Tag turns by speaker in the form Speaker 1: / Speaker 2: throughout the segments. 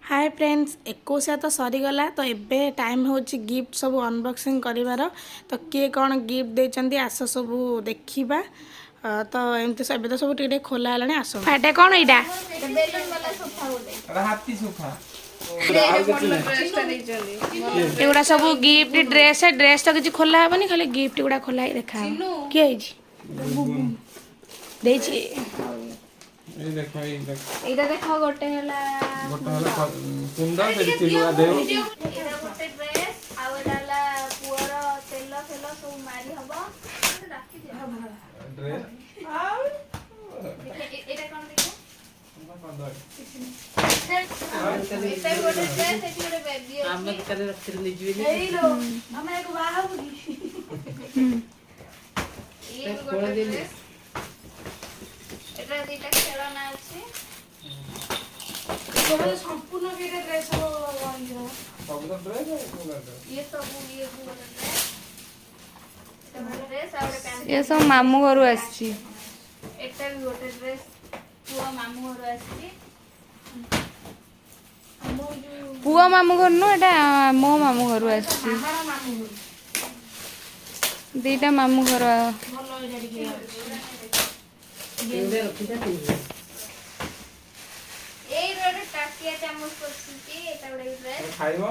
Speaker 1: Hi friends 21 तो सरीगला तो एबे टाइम हो गिफ्ट सब अनबॉक्सिंग करिवार तो किए कौन गिफ्ट देचंदी आस सब देखिबा तो एमती सब तो सब टिके खोला हलाने आसो फाटे कौन एटा
Speaker 2: बेलून वाला सोफा बोले
Speaker 3: हाथी सोफा
Speaker 1: एगुड़ा सब गिफ्ट ड्रेस तो किसी खोला हेबनी खाली गिफ्ट गुड़ा खोला ही देखा किए देछि
Speaker 3: এই দেখো এই দেখো
Speaker 2: এইটা দেখো গোটে হেলা
Speaker 3: কুন্দা ସେଠି ଚିଲୁଆ ଦେଉ
Speaker 2: ଏଇଟା ଗୋଟେ ଡ୍ରେସ୍ ଆଉ ଏଟା ହେଲା ପୁଅର ତେଲ ଫେଲ ସବୁ ମାରି ହବ ରାଖି ଦିଅ
Speaker 3: ଡ୍ରେସ
Speaker 2: ଏଇଟା କଣ ଦେଖିବ
Speaker 3: କନ୍ଦା
Speaker 2: ଏଇଟା ଗୋଟେ ଡ୍ରେସ୍ ଏଠି ଗୋଟେ ବେବି ଅଛି
Speaker 4: ଆମେ କାରେ ରଖିଲେ ନେଯିବେନି
Speaker 2: ଏଇ ଲୋ ଆମେ ଏକ ବାହା ହବୁ କି ଇଏ ବି ଗୋଟେ ଡ୍ରେସ୍ এটা দুইটা খেলনা আছে
Speaker 1: এগুলো সম্পূর্ণ কেটে ড্রেস
Speaker 3: ସବୁ ତ ଡ୍ରେସ
Speaker 2: ये सब ये भी वाला ड्रेस এটা ଗୋଟେ ଡ୍ରେସ୍ ଆଉ ଗୋଟେ ପ୍ୟାଣ୍ଟ
Speaker 1: ये सब मामू घर आसी
Speaker 2: এটা ବି ଗୋଟେ ଡ୍ରେସ୍ ପୁଅ ମାମୁଁ ଘର ଆସିଛି
Speaker 1: पुआ मामू घर नु एटा मो मामू घर आसी दीटा मामू घर
Speaker 4: ଏଇଟା ରଖିଥା ପିନ୍ଧିବେ
Speaker 2: ଏଇ ଗୋଟେ ଟାକିଆ ଚାମଚ ପଡିଛି ଏଟା ଗୋଟେ ଡ୍ରେସ୍
Speaker 3: ଖାଇବ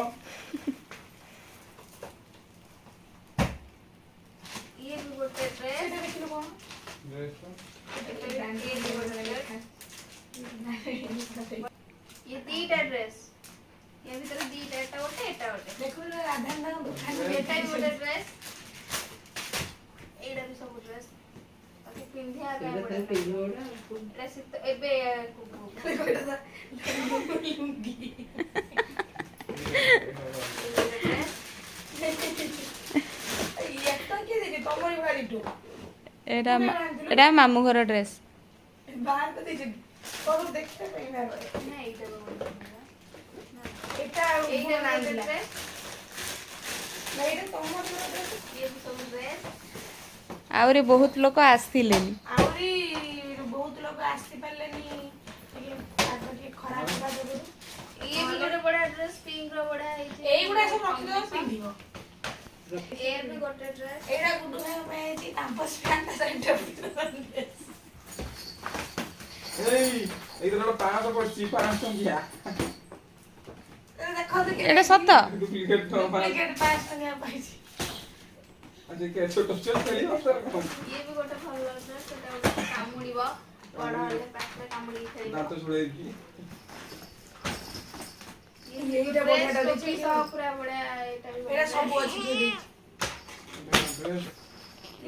Speaker 2: ये भी ଗୋଟେ ଡ୍ରେସ୍
Speaker 1: এটা ଦେଖିଲୁ কোন
Speaker 3: ଡ୍ରେସ
Speaker 2: ये दीटा ड्रेस ये भीतर दीटा एटा ଗୋଟେ
Speaker 1: देखो आधार ना दुकान
Speaker 2: एटा भी ଗୋଟେ ଡ୍ରେସ୍ एटा भी सब ଡ୍ରେସ୍ बाकी पिंधिया
Speaker 4: ଏଇଟା
Speaker 2: ପାଇଁ
Speaker 4: ତାର
Speaker 2: ଗୋଟେ
Speaker 4: ପିନ୍ଧିବ ଗୋଟେ
Speaker 2: ଏଟା ଶୀତ ଏବେ
Speaker 1: एटा एटा मामू घर ड्रेस
Speaker 2: ना एटा एटा ड्रेस ये भी सब ड्रेस
Speaker 1: आउरी बहुत लोक आस्थिलेनी
Speaker 5: आउरी बहुत लोग आसी पालेनी आज के खराब होगा जरूर
Speaker 2: ये भी ଗୋଟେ ବଢିଆ ड्रेस पिंक ର ବଢିଆ ହେଇଛି
Speaker 5: एइगुडा सब रखि दो पिंदिबो
Speaker 2: ये भी ଗୋଟେ ड्रेस
Speaker 5: एइडा गुडू भाई पे जी कैंपस पैंट साइड
Speaker 3: ଏଇ ଏଇଟା ପାଁଶ ପଡିଛି 500 ଟଙ୍କିଆ
Speaker 5: देखो तो
Speaker 1: एटा सत
Speaker 3: ଡୁପ୍ଲିକେଟ
Speaker 5: डुप्लीकेट पास टका पाइছি
Speaker 3: ଆଜି କେ ଛୋଟ ଛୋଟ ଖେଳିବ ତାର କଣ
Speaker 2: ये भी ଗୋଟେ ଭଲ ड्रेस ସେଟା ଗୋଟେ କାମୁଡିବ ବଡ ହେଲେ ପାଖରେ କାମୁଡି ଖେଳିବ
Speaker 3: ଦାନ୍ତ ଛୁଳେଇକି
Speaker 2: ये
Speaker 5: ଏଇଟା ବଢିଆ ଟା ଦେଇଛି।
Speaker 2: ପୁରା ବଢିଆ ଏଟା ବି
Speaker 5: एरा सब अछि के दी
Speaker 3: ଡ୍ରେସ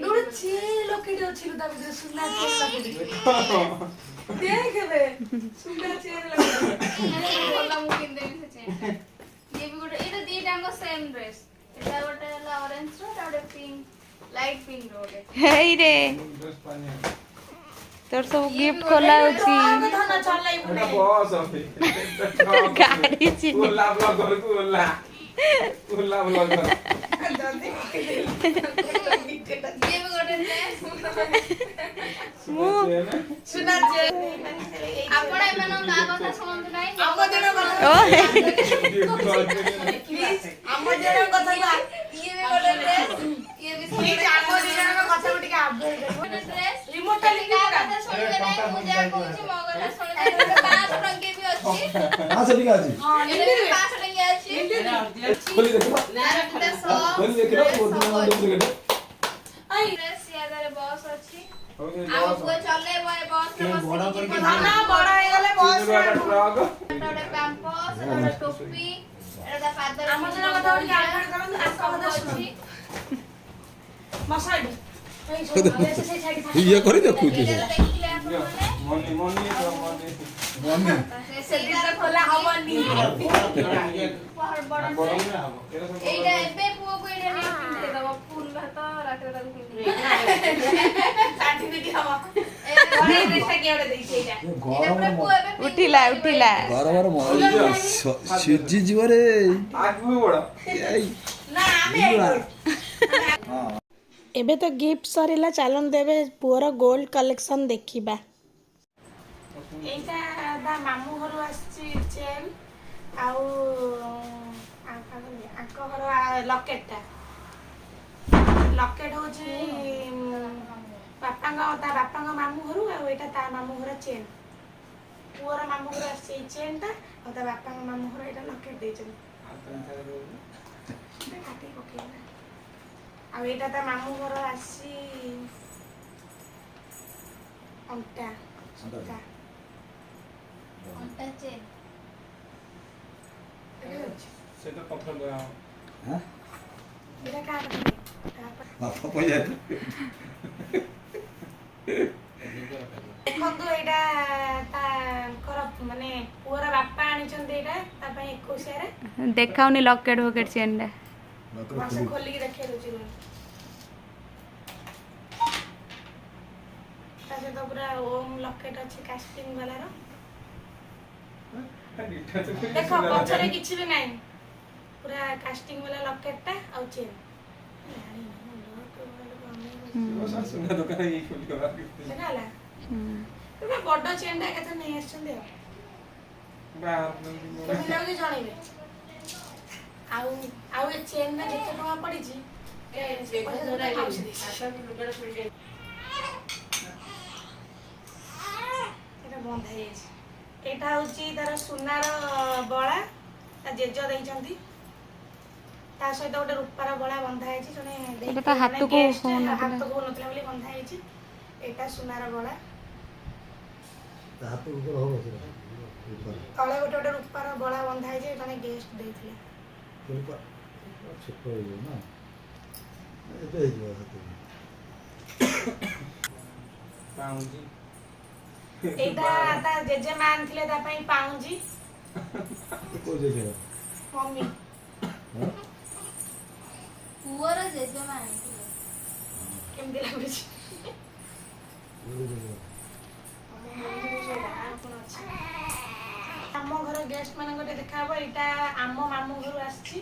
Speaker 5: लोड छे लोकेट अछि लुदा बिदे सुना छे लोकेट देखबे सुना छे लोकेट
Speaker 2: ଭଲ ମୁଁ କିଣିଦେବି ସେ ଚେନ୍ ये भी ଗୋଟେ ଏଟା ଦିଟାଙ୍କ ସେମ୍ ଡ୍ରେସ୍ ଏଟା ଗୋଟେ ହେଲା ଅରେଞ୍ଜ ର ଏଟା ଗୋଟେ ପିଙ୍କ ଲାଇଟ୍ ପିଙ୍କ ର ଗୋଟେ
Speaker 1: हेई रे
Speaker 3: ଡ୍ରେସ ପାନି
Speaker 1: तोर सब गिफ्ट खोला होची
Speaker 5: धन चलाई
Speaker 3: ଏଟା
Speaker 5: पुणे
Speaker 3: ବସ୍ ଅଛି
Speaker 1: गाड़ी ची
Speaker 3: ଓଲା ବ୍ଲଗର କୁ ଓଲା ବ୍ଲଗର
Speaker 2: ये भी ଗୋଟେ ଡ୍ରେସ୍
Speaker 5: सुना छे
Speaker 2: ଆପଣ ଏମାନଙ୍କ ନାଁ କଥା ଶୁଣନ୍ତୁ ନାହିଁ
Speaker 5: ଆମ ଜଣ କଥା
Speaker 1: ओ
Speaker 5: प्लीज ଆମ ଜଣ କଥା
Speaker 2: ये भी ଗୋଟେ ଡ୍ରେସ୍ ये भी ସବୁ
Speaker 5: प्लीज ଆମ ଜଣ କଥା ଟିକେ अपडेट करो
Speaker 2: ଗୋଟେ ଡ୍ରେସ୍
Speaker 5: रिमोट टा लिखी
Speaker 2: କାହା କଥା ଶୁଣିବେ ନାହିଁ ମୁଁ ଯାହା କହୁଛି ମୋ କଥା ଶୁଣିବେ 500 ଟଙ୍କା ବି ଅଛି
Speaker 6: ठीक है
Speaker 5: हां
Speaker 2: ଏଟା ବି 500 ଟଙ୍କା ଅଛି
Speaker 3: ଖୋଲି ଦେଖିବ
Speaker 2: ଏଟା ସବ
Speaker 3: ଖୋଲି ଦେଖିବ ଓରିଜିନାଲ ଡୁପ୍ଲିକେଟ
Speaker 2: ଡ୍ରେସ୍ ୟାଦାରେ ବସ୍ ଅଛି
Speaker 3: ହଉ ସେ
Speaker 2: ଆଉ
Speaker 3: ବସ୍
Speaker 2: ପୁଅ ଚଲେଇବ ଏ ବସ୍ ରେ ବସିକି ଯିବ
Speaker 5: ଧନ ବଡ ହେଇ ଗଲେ ବସ୍ ରେ
Speaker 3: ଟ୍ରକ୍
Speaker 2: ଏଟା ଗୋଟେ ପାମ୍ପସ୍ ଏଟା ଗୋଟେ ଟୋପି ଏଟା ତା ପାଦରେ
Speaker 5: ଆମ ଜଣ କଥା ଟିକେ अपडेट କରନ୍ତୁ ଆଙ୍କ କଥା
Speaker 2: ଅଛି
Speaker 5: मसाइड ऐसे से साइड
Speaker 6: ये करी देखुचे
Speaker 2: ଏଟା ଦେଖିଲେ ଆପଣମାନେ
Speaker 3: ମନି ମନି
Speaker 6: मम्मी
Speaker 2: ସେଇଟା
Speaker 5: खोला हवनी
Speaker 2: ପହର ବଡ ଡ୍ରେସ୍ ଏଇଟା ଏବେ ପୁଅକୁ ଏଇଟା ନେଇ ପିନ୍ଧେଇ ଦବ ଫୁଲ ଭାତ ରାତିରେ ତାକୁ ପିନ୍ଧେଇ
Speaker 5: सर्टिफिकेट हवा
Speaker 2: ଏ
Speaker 5: बड़े ड्रेस टा केवड़े देई छैटा
Speaker 2: ଏଇଟା
Speaker 6: गरम
Speaker 2: ପୁରା पुଅ ଏବେ
Speaker 1: उठिला उठिला
Speaker 6: गरम सिझी जीव रे
Speaker 3: ଆଗକୁ ବଡ
Speaker 5: ना आमे
Speaker 6: हां
Speaker 1: एबे तो गिफ्ट सरीला चालन देबे पुअर गोल्ड कलेक्शन देखिबा
Speaker 5: एटा दा मामू घर आछि चेन ଆଉ ଆଙ୍କ ଘର ଲକେଟଟା ଲକେଟ ହଉଛି ତା ବାପାଙ୍କ ମାମୁଁ ଘରୁ ଆଉ ଏଇଟା ତା ମାମୁଁ ଘର ଚେନ୍ ପୁଅର ମାମୁଁ ଘର ଆସିଛି ଏଇ ଚେନ୍ଟା ଆଉ ତା ବାପାଙ୍କ ମାମୁଁ ଘର ଏଇଟା ଲକେଟ ଦେଇଛନ୍ତି କାଟିକି ପକେଇବା ଆଉ ଏଇଟା ତା ମାମୁଁ ଘର ଆସିଛି ଅଣ୍ଟା ସୂତା
Speaker 2: ଅଣ୍ଟା ଚେନ୍
Speaker 3: ସେଟା ପଥର
Speaker 6: হ্যাঁ
Speaker 5: ଏଇଟା କାହାର
Speaker 6: বাপা পয়সা
Speaker 5: ଦେଖନ୍ତୁ ଏଇଟା ତାଙ୍କର ମାନେ ପୁଅର ବାପା ଆଣିଛନ୍ତି ଏଇଟା ତା ପାଇଁ 21ରେ
Speaker 2: ଦେଖାଉନି ଲକେଟ୍ ଫକେଟ୍ ଚେନ୍ଟା
Speaker 5: ମାସେ ଖୋଲିକି ଦେଖେଇ ଦଉଛି ରୁହ ତା ସହିତ ପୁରା ଓମ୍ ଲକେଟ୍ ଅଛି କାଷ୍ଟିଂ ବାଲାର ଦେଖ ପଛରେ କିଛି ବି ନାହିଁ ପୁରା କାଷ୍ଟିଂ ବାଲା ଲକେଟଟା ଆଉ ଚେନ୍
Speaker 3: ସୁନା ଦୋକାନ ଏଇ ଖୋଲିଗଲା
Speaker 5: ସେଟା ହେଲା ପୁରା ବଡ଼ ଚେନ୍ଟା ଏକାଥରେ ନେଇ ଆସିଛନ୍ତି କେମିତି ଲାଗୁଛି ଜଣେଇବେ ଆଉ ଏ ଚେନ୍ଟା କେତେ ଟଙ୍କା ପଡ଼ିଛି ଏଟା ବନ୍ଧା ହେଇଯାଇଛି ଏଇଟା ହଉଛି ତାର ସୁନାର ବଳା ତା ଜେଜ ଦେଇଛନ୍ତି ତା ସହିତ ଗୋଟେ ରୂପାର ବଳା ବନ୍ଧା ହେଇଛି ଜଣେ
Speaker 2: ଏଇଟା ତା ହାତକୁ ହଉନଥିଲା।
Speaker 5: ହାତକୁ ହଉନଥିଲା ବୋଲି ବନ୍ଧା ହେଇଛି ଏଇଟା ସୁନାର ବଳା ତଳେ ଗୋଟେ ରୂପାର ବଳା ବନ୍ଧା ହେଇଛି ଜଣେ ଗେଷ୍ଟ ଦେଇଥିଲେ
Speaker 3: ପାଉଁଜି
Speaker 5: ଏଇଟା ତା ଜେଜେମା ଆଣିଥିଲେ ତା ପାଇଁ ପାଉଁଜି ମମି
Speaker 2: ପୁଅର ଜେଜେମା ଆଣିଥିଲେ
Speaker 5: କେମିତି ଲାଗୁଛି ଆମ ଘର ଗେଷ୍ଟ ମାନଙ୍କ ଟିକେ ଦେଖାହବ ଏଇଟା ଆମ ମାମୁଁ ଘରୁ ଆସିଛି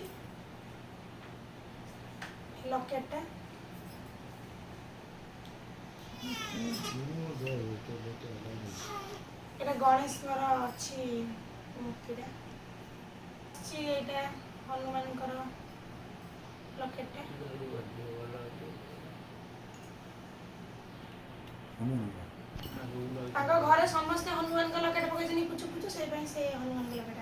Speaker 5: ଲକେଟଟା ଏଇଟା ଗଣେଶଙ୍କର ଅଛି ମୂର୍ତ୍ତିଟା ଏଇଟା ହନୁମାନଙ୍କର ଲକେଟଟା ତାଙ୍କ ଘରେ ସମସ୍ତେ ହନୁମାନଙ୍କ ଲକେଟ ପକେଇଛନ୍ତି ପୁଛୁ ପୁଛୁ ସେଇ ପାଇଁ ସେ ହନୁମାନଙ୍କ ଲକେଟ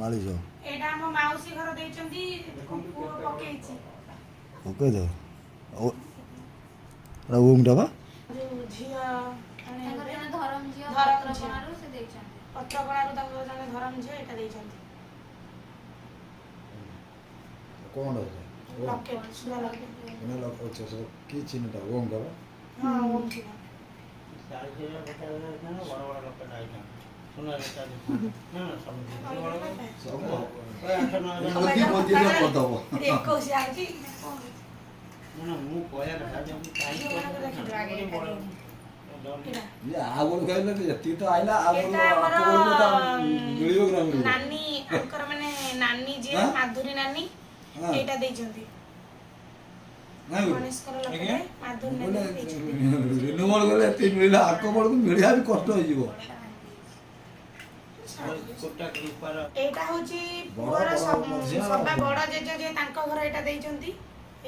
Speaker 6: ମାଳିଛ
Speaker 5: ଏଇଟା ଆମ ମାଉସୀ ଘର ଦେଇଛନ୍ତି ପୁଅ ପକେଇଛି
Speaker 6: ওকে দাও ওটা ওমটা বা
Speaker 5: ଯୋଉ ଝିଅ
Speaker 2: ତାଙ୍କର ଜଣେ ଧରମ ଝିଅ
Speaker 5: ଧରମ ଝିଅ।
Speaker 2: ପତ୍ରକଣାରୁ ସେ ଦେଇଛନ୍ତି
Speaker 5: ପତ୍ରକଣାରୁ ତାଙ୍କର ଜଣେ ଧରମ ଝିଅ ଏଇଟା ଦେଇଛନ୍ତି
Speaker 6: কোনটা ওটা
Speaker 5: ଲକେଟ ସୁନା ଲକେଟ
Speaker 6: মানে লক হচ্ছে সব কি চিহ্নটা ওমটা বা
Speaker 5: ହଁ ଓମ୍ ଝିଅ
Speaker 6: সব কি বলতে কত দাও
Speaker 5: 21 ଆଉଛି
Speaker 6: ଇଏ ଆଉ ଗୋଟେ କହିଲେ ଏତିକି ତ ଆଇଲା ଆଉ
Speaker 5: ଏଇଟା ଆମର
Speaker 6: ମିଳିବ କି ନା ମିଳିବ
Speaker 5: ନାନୀ ତାଙ୍କର ମାନେ ନାନୀ ଯିଏ
Speaker 6: ହଁ?
Speaker 5: ମାଧୁରୀ ନାନୀ
Speaker 6: ହଁ।
Speaker 5: ଏଇଟା ଦେଇଛନ୍ତି
Speaker 6: ନାଇଁ
Speaker 5: ଗଣେଶଙ୍କର ଲକେଟ ମାଧୁରୀ ନାନୀ ଦେଇଛନ୍ତି
Speaker 6: ରିନୁମଳ ଗଲେ ଏତିକି ମିଳିଲା ଆଗ ବେଳକୁ ମିଳିବା ବି କଷ୍ଟ ହେଇଯିବ
Speaker 5: ଏଇଟା ହଉଛି ପୁଅର ସବା ବଡ ଜେଜ ଯିଏ ତାଙ୍କ ଘର ଏଇଟା ଦେଇଛନ୍ତି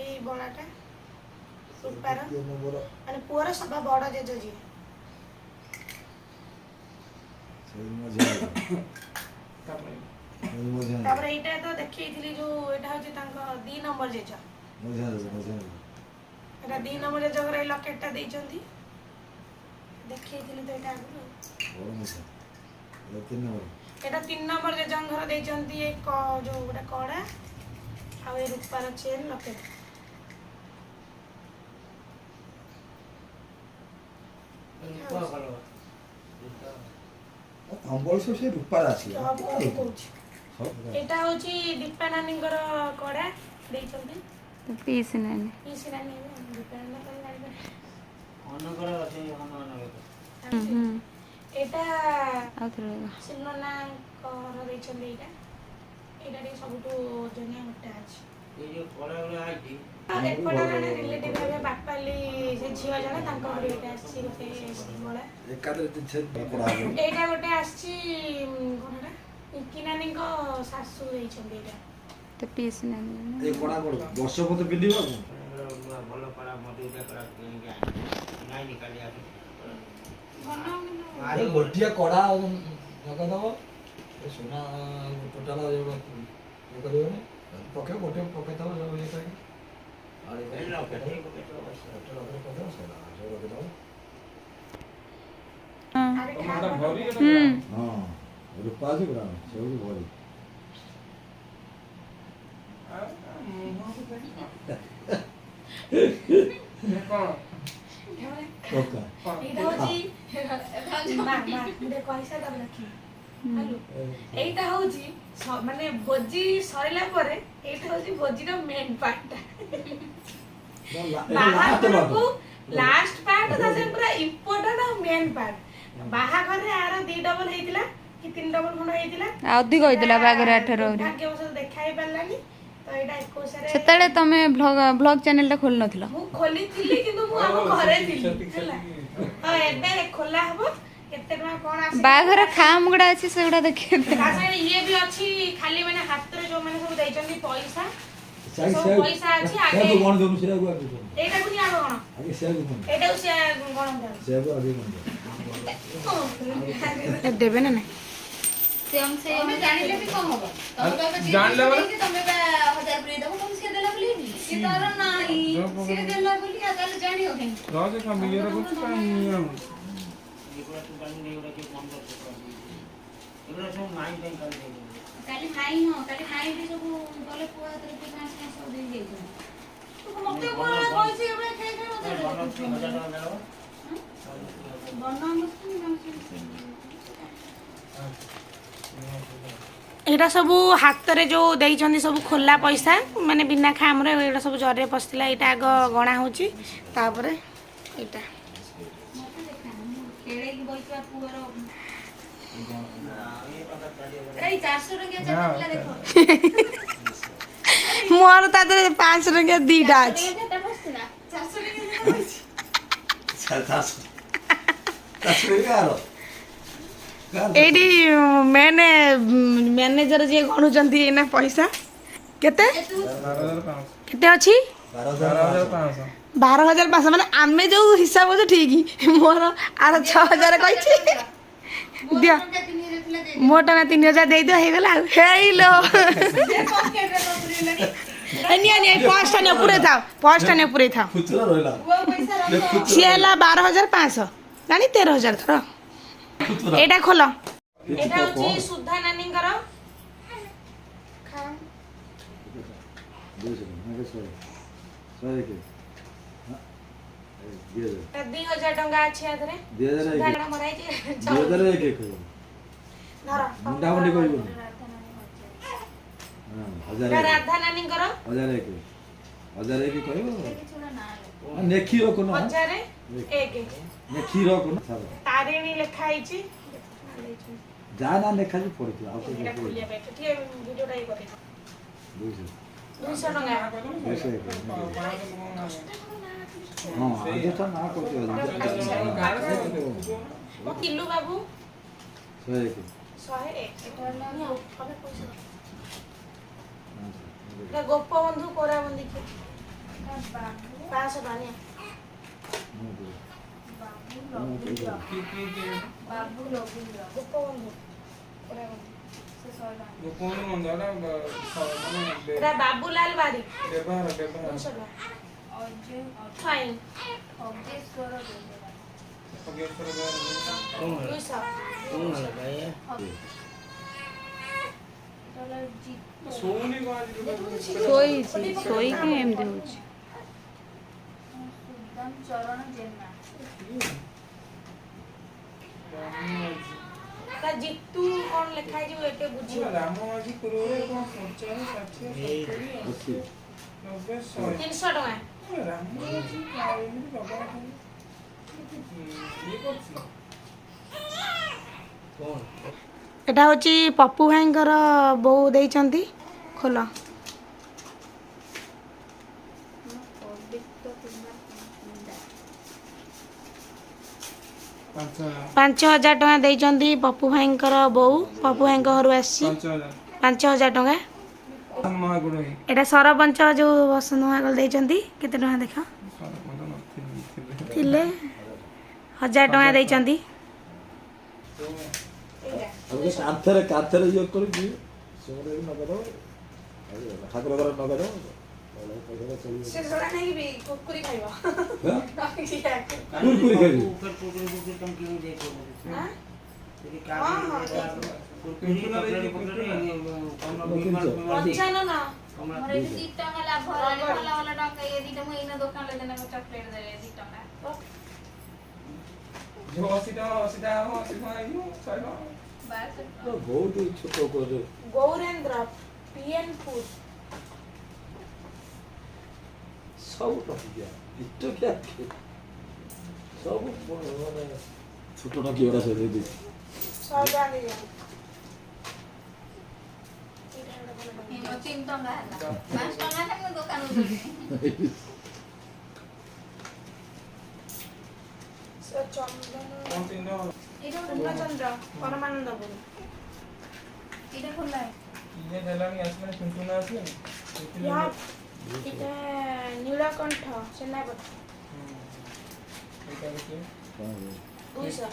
Speaker 5: ଏଇ ବଳାଟା ରୂପାର ମାନେ ପୁଅର ସବା ବଡ ଜେଜ ଯିଏ ତାପରେ ଏଇଟା ତ ଦେଖେଇଥିଲି ଯୋଉ ଏଇଟା ହଉଛି ତାଙ୍କ 2 ନମ୍ବର ଜେଜ ଏଇଟା 2 ନମ୍ବର ଜେଜ ଘର ଏଇ ଲକେଟଟା ଦେଇଛନ୍ତି ଦେଖେଇଥିଲି ତ ଏଇଟା ଆଗରୁ ଏଇଟା 3 ନମ୍ବର ଜେଜଙ୍କ ଘର ଦେଇଛନ୍ତି ଏଇ ଯୋଉ ଗୋଟେ କଡା ଆଉ ଏଇ ରୂପାର ଚେନ୍ ଲକେଟ
Speaker 6: ସେ ରୂପାର ଆସିବ
Speaker 5: ଏଇଟା ହଉଛି ଦୀପା ନାନୀଙ୍କର କଡା ଦେଇଛନ୍ତି
Speaker 2: ପିଇସି ନାନୀ
Speaker 5: ପିଇସି ନାନୀ ଦୀପା ନାନୀ ତ ଏଇଟା
Speaker 2: ଆଉ ଥରେ
Speaker 5: ସିନନାଙ୍କ ଘର ଦେଇଛନ୍ତି ଏଇଟା ଟିକେ ସବୁଠୁ ଓଜନିଆ ମୋଟା ଅଛି ଏପଟେ ଜଣେ ରିଲେଟିଭ ହେବେ ବାପାଲି ସେ ଝିଅ ଜଣେ ତାଙ୍କ ଘରେ ଗୋଟେ ଆସିଛି ଗୋଟେ ବଳା। ଏଇଟା ଗୋଟେ ଆସିଛି କଣଟା ପିଙ୍କି ନାନୀଙ୍କ ଶାଶୁ ଦେଇଛନ୍ତି ଏଇଟା।
Speaker 2: ତ ପିସ୍ ନାହିଁ
Speaker 6: ଏ କଣା କଣ ବର୍ଷ ପତ ପିନ୍ଧିବାକୁ
Speaker 7: ଭଲ ପଡ଼ା ମତେ କଡ଼ା ନାଇଁ କାଲି ଆସ
Speaker 6: ଆରେ ଗୋଟିଏ କଡ଼ା ଲଗାଇଦବ ସୁନା ଟୋଟାଲ ଇଏ କରିବନି ପକେଇ ଗୋଟେ ପକେଇଦବ ସବୁ ଇଏ କରିକି ଆରେ
Speaker 5: ଆରେ
Speaker 3: ତମଟା ଭରି
Speaker 6: ହଁ ରୂପା ଅଛି ପୁରା ସବୁ ଭରି
Speaker 3: କଣ
Speaker 6: ପକା
Speaker 5: ଏଇଟା ହଉଛି କହିସା ତାକୁ ରଖିବି। এইটা হচ্ছে মানে ভোজি সরিলা পরে এইটা হচ্ছে ভোজির মেন পার্টটা বাহাঘরକୁ লাস্ট পার্ট তাছে পুরা ইম্পর্টেন্ট আর মেন পার্ট বাহাঘরে আর 2 ডবল ହେଇଥିଲା କି 3 ଡବଲ ଖଣ୍ଡ ହେଇଥିଲା
Speaker 2: ଅଧିକ ହେଇଥିଲା ବାହାଘରେ 18 ଆହୁରି।
Speaker 5: ଭାଗ୍ୟବଶତ ଦେଖା ହେଇ ପାରିଲାନି ତ ଏଇଟା 21 ରେ
Speaker 2: ସେତେବେଳେ ତମେ ବ୍ଲଗ ଚ୍ୟାନେଲଟା ଖୋଲି ନଥିଲ?
Speaker 5: ମୁଁ ଖୋଲିଥିଲି କିନ୍ତୁ ମୁଁ ଆମ ଘରେ ଥିଲି ହେଲା ତ ଏବେ ଖୋଲା ହବ କେତେ ଟଙ୍କା କଣ ଆସିବ
Speaker 2: ବାହାଘର ଖାମ ଗୁଡା ଅଛି ସେଗୁଡା ଦେଖିବେ।
Speaker 5: ତା ସାଙ୍ଗରେ ଇଏ ବି ଅଛି ଖାଲି ମାନେ ହାତରେ ଯୋଉମାନେ ସବୁ ଦେଇଛନ୍ତି ପଇସା ସବୁ ପଇସା ଅଛି ଆଗେ
Speaker 6: ସେ କଣ ଦଉନ ସେ ଆଗୁ ଆଗୁ
Speaker 5: ଏଇଟାକୁ ନି ଆଗ କଣ
Speaker 6: ଆଗେ ସେ ଆଗୁ କଣ
Speaker 5: ଏଇଟାକୁ ସେ କଣ
Speaker 6: ସେ ଆଗୁ ଆଗେ କଣ
Speaker 1: ଦେବେ ନା ନାଇଁ
Speaker 2: ତମେ ଜାଣିଲେ ବି କଣ ହବ?
Speaker 3: ଜାଣିଲେ ମାନେ
Speaker 2: ତମେ 1000 ପୁରେଇ ଦବ ତମେ ସେ ଦେଲା ବୋଲି କି ତାର ନାହିଁ ସେ ଦେଲା ବୋଲି ତାହେଲେ ଜାଣିବ କେମିତି?
Speaker 3: ରହ ସେ ଇଏର ବୁଝ କାଇଁ ଇଏ
Speaker 7: ଏଗୁଡ଼ା ତୁ କାଲି ଏଗୁଡ଼ା କିଏ କଣ କରୁଛ ଏଗୁଡ଼ା ସବୁ ମାଇଁ ପାଇଁ କାଲି
Speaker 2: କାଲି ଭାଇ ହଁ କାଲି ଭାଇ ବି ସବୁ ଗଲେ ପୁଅ ହାତରେ କି ପାଞ୍ଚ ସବୁ ଦେଇ ଦେଇଛନ୍ତି। ମତେ କଣ କହିଛି ଏବେ ଖାଇ ଖାଇ ମତେ ବନା
Speaker 1: ଏଇଟା ସବୁ ହାତରେ ଯୋଉ ଦେଇଛନ୍ତି ସବୁ ଖୋଲା ପଇସା ମାନେ ବିନା ଖାମରେ ଏଇଟା ସବୁ ଜରିରେ ପଶିଥିଲା ଏଇଟା ଆଗ ଗଣା ହଉଛି ତାପରେ ଏଇଟା
Speaker 2: ଖେଳେଇକି ବଇଥିବା ପୁଅର ଏଇ 400 ଟଙ୍କିଆ ଚାଲିଥିଲା ଦେଖ
Speaker 1: ମୋର ତା ଦେହରେ 500 ଟଙ୍କିଆ ଦିଟା ଅଛି
Speaker 2: କେତେ ବସିଥିଲା 400 ଟଙ୍କିଆ
Speaker 1: ଏଇଠି ମେନ୍ ମ୍ୟାନେଜର ଯିଏ ଗଣୁଛନ୍ତି ଏଇନା ପଇସା କେତେ କେତେ ଅଛି 12,500 ମାନେ ଆମେ ଯୋଉ ହିସାବ ଅଛି ଠିକ ମୋର ଆର 6,000 କହିଛି ଦିଅ ମୋ ଟଙ୍କା 3,000 ଦେଇଦିଅ ହେଇଗଲା ଆଉ ହେଇଲୋ ନିଅ ନିଅ ପର୍ସଟା ନିଅ ପୁରେଇ ଥାଅ ପର୍ସଟା ନିଅ ପୁରେଇ ଥାଅ
Speaker 6: ଖୁଚୁରା ରହିଲା
Speaker 1: ସିଏ ହେଲା 12,500 ଜାଣି 13,000 ଥର ଏଇଟା ଖୋଲ ଏଇଟା ହଉଛି ସୁଧା ନାନୀଙ୍କର ତା 2,000 ଟଙ୍କା ଅଛି ଆଧରେ ସୁଧା ମରା ହେଇଛି ଧର
Speaker 6: ମୁଣ୍ଡାମୁଣ୍ଡି କହିବୁନି
Speaker 1: ଏଇଟା ରାଧା ନାନୀଙ୍କର
Speaker 6: 1,001 କହିବ ନେଖି ରଖୁନ
Speaker 1: 1,001
Speaker 6: ନେଖି ରଖୁନ
Speaker 5: ତାରିଣୀ ଲେଖା ହେଇଛି
Speaker 6: ଯାହା ନା ଲେଖା ବି ପଡିଥିବ ଆଉ
Speaker 5: ଏଇଟା ଖୋଲିବା ପାଇଁ ଟିକେ ଭିଡିଓଟା ଇଏ କରିବ 200 ଟଙ୍କା
Speaker 6: ହଁ ଆଦେଶ ନା କରୁଥିବ
Speaker 5: ମୋ କିଲୁ ବାବୁ
Speaker 6: 101
Speaker 5: ଏଟା ଗୋପବନ୍ଧୁ କୋରାବନ୍ଦୀ କି 500 ଟଙ୍କା ନିଅ ଗୋପବନ୍ଧୁ କୋରାବନ୍ଦୀ
Speaker 3: କଣ ମନ୍ଦିର
Speaker 5: ଏଟା ବାବୁଲାଲ ବାରିକ
Speaker 3: ବ୍ୟବହାର
Speaker 5: 200 ଟଙ୍କା ଫାଇନ୍ 200
Speaker 3: ଶୋଉନି କଣ
Speaker 2: ଶୋଇଛି ଶୋଇକି ଏମିତି ହଉଛି ଚରଣ ଜେନା
Speaker 5: ତା ଜିତୁ କଣ ଲେଖା ହେଇଛି ଏତେ ବୁଝିବ
Speaker 3: ରାମ ଆଜି ପୂର୍ବରୁ କଣ 50 60 70 80 90 100
Speaker 5: 300 ଟଙ୍କା
Speaker 3: ରାମ ଆଜି ଏମିତି ବାବା ଇଏ କରୁଛି
Speaker 1: ଏଟା ହଉଛି ପପୁ ଭାଇଙ୍କର ବୋଉ ଦେଇଛନ୍ତି ଖୋଲ 5,000 ଟଙ୍କା ଦେଇଛନ୍ତି ପପୁ ଭାଇଙ୍କର ବୋଉ ପପୁ ଭାଇଙ୍କ ଘରୁ ଆସିଛି 5,000 ଟଙ୍କା। ଏଇଟା ସରପଞ୍ଚ ଯୋଉ ବସନ୍ତ ମହାକଳ ଦେଇଛନ୍ତି କେତେ ଟଙ୍କା ଦେଖ ଥିଲେ 1,000 ଟଙ୍କା ଦେଇଛନ୍ତି।
Speaker 6: କାନ୍ଥରେ ଇଏ କରିକି ସେମାନେ ନଗଦ ଠାକୁର ଘର ନଗଦ
Speaker 5: ସେ ସେଟା ନେଇକି ବି କୁକୁରି ଖାଇବ।
Speaker 6: କୁରକୁରି ଖାଇବି।
Speaker 5: ପଞ୍ଚାନନ
Speaker 2: ମୋର ଏଠି 2 ଟଙ୍କା ଲାଭ ହେଲାଣି ଭଲ ଭଲ ଟଙ୍କା ଇଏ 2 ଟଙ୍କା ଏଇନା ଦୋକାନରେ ଦେନେ ଚକଲେଟ୍ ଦେବେ 2 ଟଙ୍କା ବାସ୍
Speaker 6: ବହୁତ ଛୋଟ করে
Speaker 5: ଗୌରେନ୍ଦ୍ର ପିଏନ୍ ଫୁଡ୍
Speaker 6: ସବୁ ଟଙ୍କିଆ ଟଙ୍କିଆ ସବୁ ମାନେ ଛୋଟ ଟଙ୍କିଆ ଗୁଡ଼ା ସବୁ ଦେଇଛି
Speaker 5: 100 ଟଙ୍କା ଦେଇଛନ୍ତି।
Speaker 2: ମୋ 3 ଟଙ୍କା ହେଲା 5 ଟଙ୍କା ହେଲେ ମୁଁ ଦୋକାନକୁ ଦେବି
Speaker 5: ସେ ଚନ୍ଦନ
Speaker 2: ଏଇଟା ଗୋଟେ
Speaker 5: ପୂର୍ଣ୍ଣଚନ୍ଦ୍ର ପରମାନନ୍ଦପୁର
Speaker 2: ଏଇଟା ଖୋଲା
Speaker 5: ଏଇଟା ନୀଳକଣ୍ଠ ସେନାପତି 200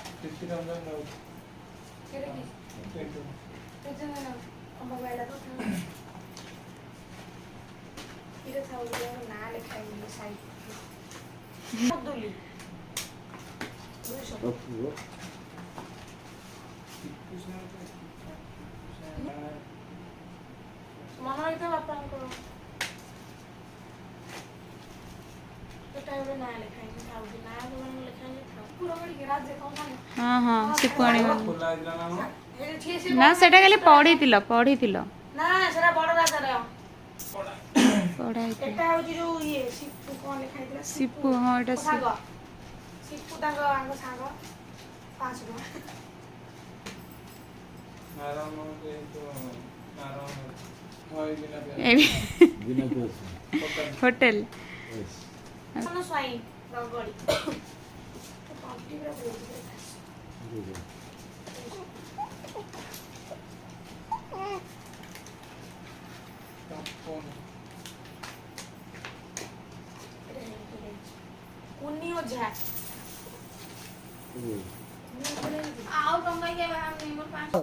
Speaker 5: ମୋବାଇଲ ନାଁ ଲେଖା ହେଇନି ସାଇଟ୍ 200 ମନ ହେଇଥିବ ବାପାଙ୍କର ଏଟା ଗୋଟେ ନାଁ ଲେଖା ହେଇନି ଥାଉଛି ନାଁ ସେମାନେ ଲେଖା ହେଇନି ଥାଉ ପୁରା ବଡ଼ିକି ରାଜ୍ୟ କ'ଣ
Speaker 1: ହଁ ହଁ ଶିଖୁ ଆଣିବ
Speaker 5: ହେଇଛି
Speaker 1: ନା ସେଟା ଖାଲି ପଢିଥିଲ
Speaker 5: ନା ସେଟା ବଡ଼ ରାଜାର
Speaker 1: ପଢା
Speaker 5: ଏଟା ହଉଛି ଯୋଉ ଇଏ ସିପୁ କ'ଣ ଲେଖା ହେଇଥିଲା
Speaker 1: ଶିପୁ ହଁ ଏଟା
Speaker 5: ସାଙ୍ଗ ସିପୁ ତାଙ୍କ ସାଙ୍ଗ 500 ଟଙ୍କା
Speaker 6: ବିନା ପିଆଜ
Speaker 1: ହୋଟେଲ
Speaker 5: ସ୍ୱାଇଁ ରଗଡ଼ି ତଣ୍ଟି ପୁରା ବହୁତ କୁନି ଓଝା
Speaker 2: ଆଉ ଟଙ୍କା କିଏ ବାହାରୁନି ମୋର 5